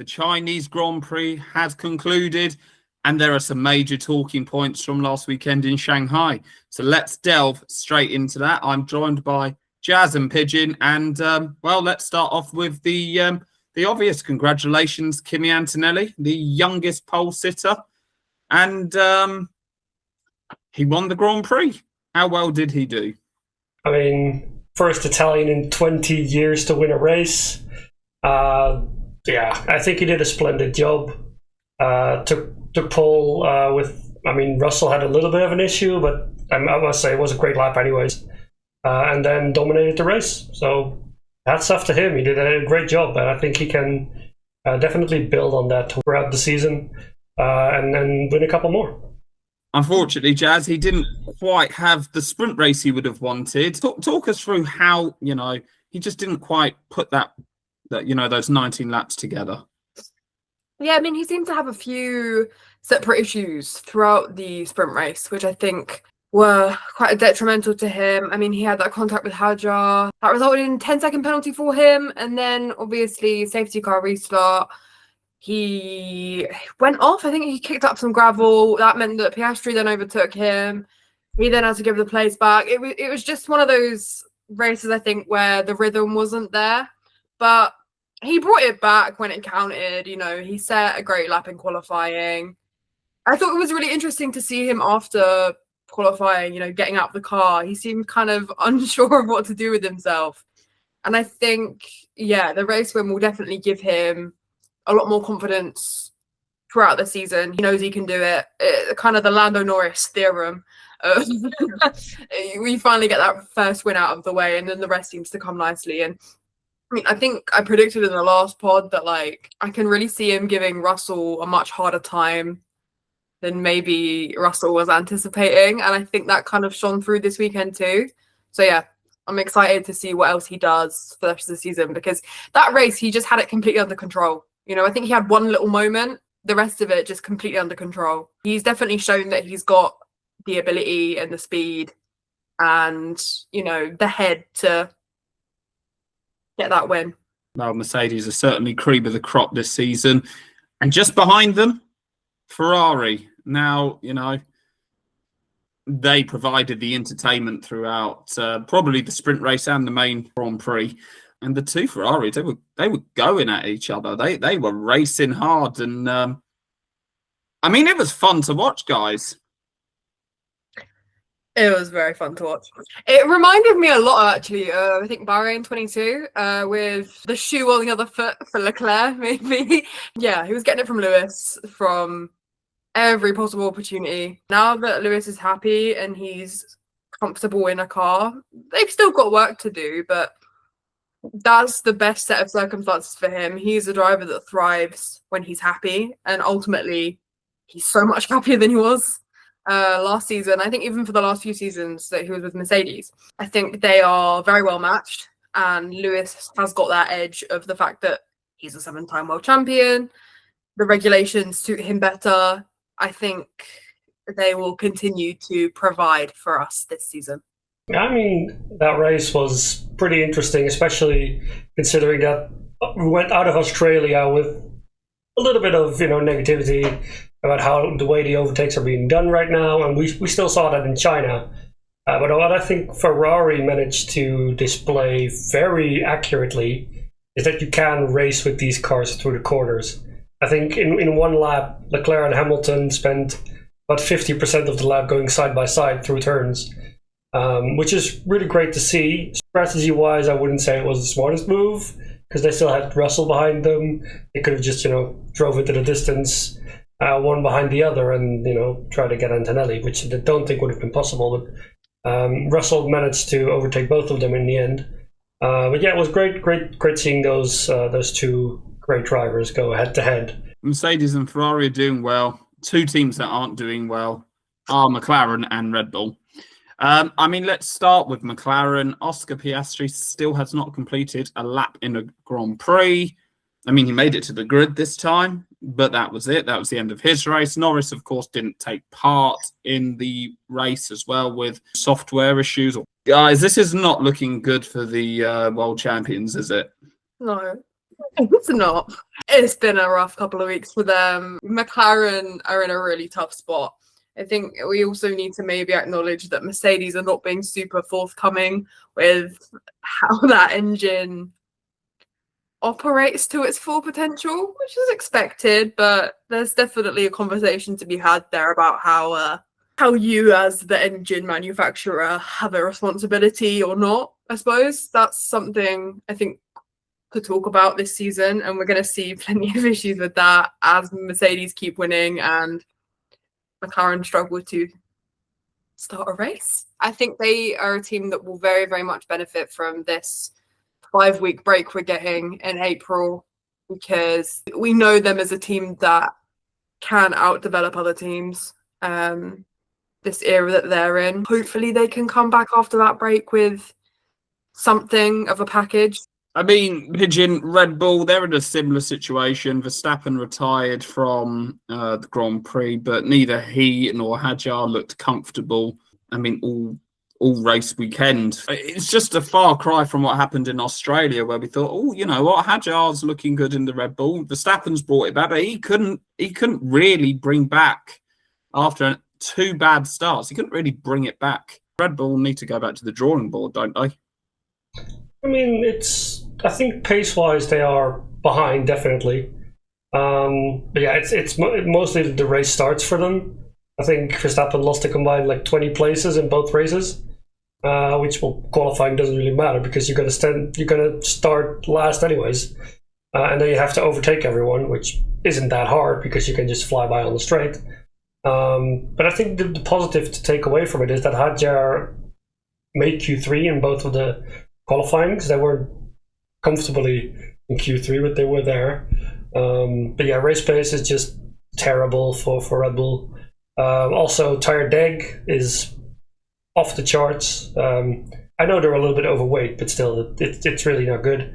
The Chinese Grand Prix has concluded, and there are some major talking points from last weekend in Shanghai. So let's delve straight into that. I'm joined by Jazz and Pigeon, and let's start off with the obvious. Congratulations, Kimi Antonelli, the youngest pole sitter, and he won the Grand Prix. How well did he do? I mean, first Italian in 20 years to win a race. I think he did a splendid job. Took pole Russell had a little bit of an issue, but I must say it was a great lap anyways. And then dominated the race. So hats off to him. He did a great job, and I think he can definitely build on that throughout the season and then win a couple more. Unfortunately, Jazz, he didn't quite have the sprint race he would have wanted. Talk us through how, he just didn't quite put those 19 laps together. Yeah, I mean, he seemed to have a few separate issues throughout the sprint race, which I think were quite detrimental to him. I mean, he had that contact with Hajar. That resulted in a 10-second penalty for him. And then, obviously, safety car restart. He went off. I think he kicked up some gravel. That meant that Piastri then overtook him. He then had to give the place back. It was just one of those races, I think, where the rhythm wasn't there. But he brought it back when it counted. He set a great lap in qualifying. I thought it was really interesting to see him after qualifying, getting out of the car. He seemed kind of unsure of what to do with himself. And I think, the race win will definitely give him a lot more confidence throughout the season. He knows he can do it. Kind of the Lando Norris theorem. We finally get that first win out of the way, and then the rest seems to come nicely. And I think I predicted in the last pod that I can really see him giving Russell a much harder time than maybe Russell was anticipating. And I think that kind of shone through this weekend too. So I'm excited to see what else he does for the rest of the season, because that race, he just had it completely under control. I think he had one little moment, the rest of it just completely under control. He's definitely shown that he's got the ability and the speed and, the head to get that win. Well, Mercedes are certainly cream of the crop this season. And just behind them, Ferrari. Now, they provided the entertainment throughout probably the sprint race and the main Grand Prix. And the two Ferraris, they were going at each other. They were racing hard. And, it was fun to watch, guys. It was very fun to watch. It reminded me a lot, actually, I think Bahrain 22, with the shoe on the other foot for Leclerc, maybe. Yeah, he was getting it from Lewis from every possible opportunity. Now that Lewis is happy and he's comfortable in a car, they've still got work to do, but that's the best set of circumstances for him. He's a driver that thrives when he's happy, and ultimately, he's so much happier than he was last season. I think even for the last few seasons that he was with Mercedes, I think they are very well matched, and Lewis has got that edge of the fact that he's a 7-time world champion. The regulations suit him better. I think they will continue to provide for us this season. That race was pretty interesting, especially considering that we went out of Australia with a little bit of, negativity about how the way the overtakes are being done right now, and we still saw that in China. But what I think Ferrari managed to display very accurately is that you can race with these cars through the corners. I think in one lap, Leclerc and Hamilton spent about 50% of the lap going side by side through turns, which is really great to see. Strategy-wise, I wouldn't say it was the smartest move, because they still had Russell behind them. They could have just, drove into the distance, one behind the other, and, try to get Antonelli, which I don't think would have been possible. But Russell managed to overtake both of them in the end. It was great seeing those two great drivers go head-to-head. Mercedes and Ferrari are doing well. Two teams that aren't doing well are McLaren and Red Bull. Let's start with McLaren. Oscar Piastri still has not completed a lap in a Grand Prix. He made it to the grid this time, but that was it. That was the end of his race. Norris, of course, didn't take part in the race as well with software issues. Guys, this is not looking good for the world champions, is it? No. It's not. It's been a rough couple of weeks for them. McLaren are in a really tough spot. I think we also need to maybe acknowledge that Mercedes are not being super forthcoming with how that engine operates to its full potential, which is expected, but there's definitely a conversation to be had there about how you as the engine manufacturer have a responsibility or not. I suppose that's something I think to talk about this season, and we're going to see plenty of issues with that as Mercedes keep winning and McLaren struggle to start a race. I think they are a team that will very, very much benefit from this 5-week break we're getting in April, because we know them as a team that can outdevelop other teams this era that they're in. Hopefully they can come back after that break with something of a package. I mean, Pigeon, Red Bull, they're in a similar situation. Verstappen retired from the Grand Prix, but neither he nor Hadjar looked comfortable. I mean, all race weekend. It's just a far cry from what happened in Australia, where we thought, oh, you know what, Hadjar's looking good in the Red Bull. Verstappen's brought it back, but he couldn't really bring back after 2 bad starts. He couldn't really bring it back. Red Bull need to go back to the drawing board, don't they? I mean, I think pace-wise they are behind, definitely. But yeah, it's mostly the race starts for them. I think Verstappen lost a combined like 20 places in both races, which qualifying doesn't really matter because you're gonna start last anyways, and then you have to overtake everyone, which isn't that hard because you can just fly by on the straight. But I think the positive to take away from it is that Hadjar made Q3 in both of the qualifying, because they weren't comfortably in Q3, but they were there. But yeah, race pace is just terrible for Red Bull. Also, tire deg is off the charts. I know they're a little bit overweight, but still, it's really not good.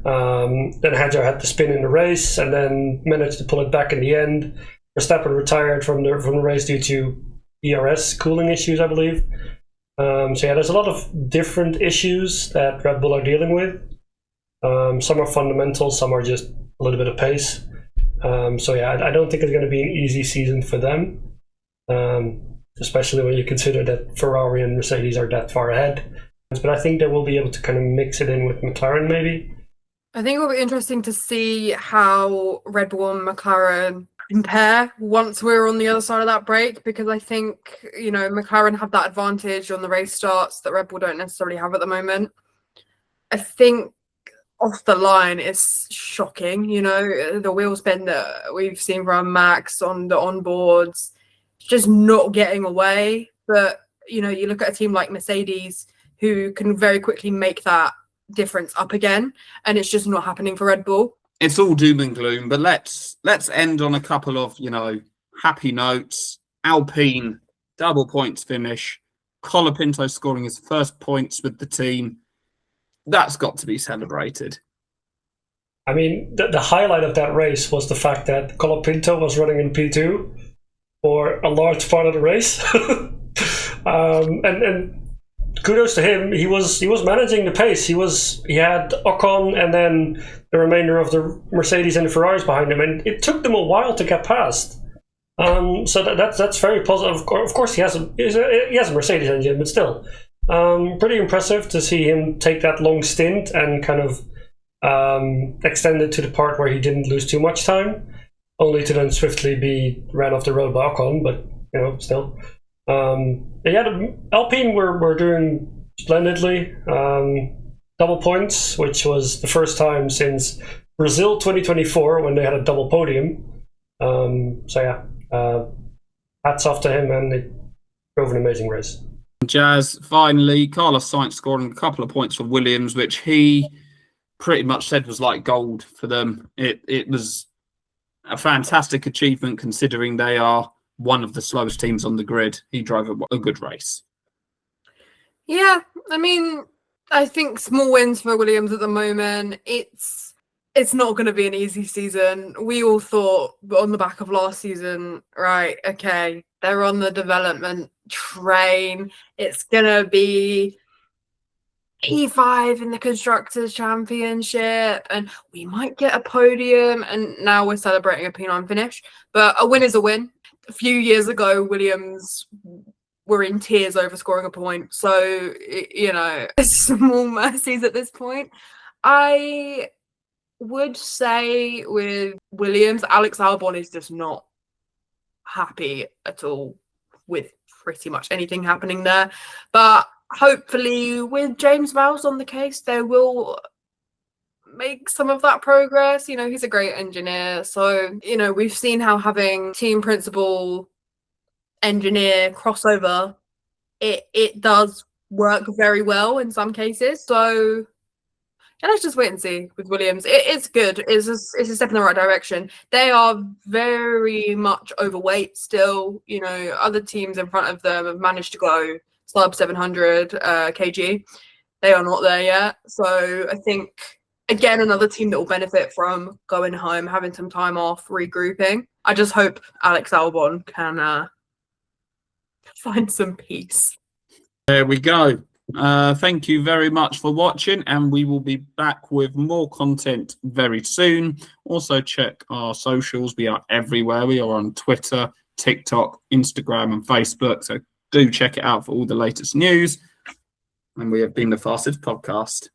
Then Hadjar had to spin in the race and then managed to pull it back in the end. Verstappen retired from the race due to ERS cooling issues, I believe. So yeah, there's a lot of different issues that Red Bull are dealing with. Some are fundamental, some are just a little bit of pace. So yeah, I don't think it's going to be an easy season for them, especially when you consider that Ferrari and Mercedes are that far ahead. But I think they will be able to kind of mix it in with McLaren maybe. I think it'll be interesting to see how Red Bull and McLaren compare once we're on the other side of that break, because I think, you know, McLaren have that advantage on the race starts that Red Bull don't necessarily have at the moment. I think off the line is shocking, you know, the wheel spin that we've seen from Max on the onboards, just not getting away. But, you know, you look at a team like Mercedes who can very quickly make that difference up again, and it's just not happening for Red Bull. It's all doom and gloom, but let's end on a couple of, you know, happy notes. Alpine, double points finish. Colapinto scoring his first points with the team. That's got to be celebrated. I mean, the highlight of that race was the fact that Colapinto was running in P2 for a large part of the race. And kudos to him. He was managing the pace. He had Ocon and then the remainder of the Mercedes and the Ferraris behind him, and it took them a while to get past. So that's very positive. Of course, he has a Mercedes engine, but still, pretty impressive to see him take that long stint and kind of extend it to the part where he didn't lose too much time, only to then swiftly be ran off the road by Ocon. But you know, still. Yeah, the Alpine were doing splendidly. Double points, which was the first time since Brazil 2024 when they had a double podium. So yeah, hats off to him, and they drove an amazing race. Jazz, finally, Carlos Sainz scoring a couple of points for Williams, which he pretty much said was like gold for them. It was a fantastic achievement considering they are one of the slowest teams on the grid. He drove a good race. Yeah, I mean, I think small wins for Williams at the moment. It's not going to be an easy season. We all thought on the back of last season, right, okay, they're on the development train. It's going to be P5 in the Constructors' Championship, and we might get a podium. And now we're celebrating a P9 finish. But a win is a win. A few years ago, Williams were in tears over scoring a point. So, you know, small mercies at this point. I would say with Williams, Alex Albon is just not happy at all with pretty much anything happening there. But hopefully with James Vowles on the case, they will make some of that progress. You know, he's a great engineer. So, you know, we've seen how having team principal engineer crossover, it does work very well in some cases. So yeah, let's just wait and see with Williams. It's good. It's a step in the right direction. They are very much overweight still. You know, other teams in front of them have managed to go sub 700 kg. They are not there yet. So I think, again, another team that will benefit from going home, having some time off, regrouping. I just hope Alex Albon can find some peace. There we go. Thank you very much for watching, and we will be back with more content very soon. Also check our socials. We are everywhere. We are on Twitter, TikTok, Instagram and Facebook, so do check it out for all the latest news. And we have been the Fastest Podcast.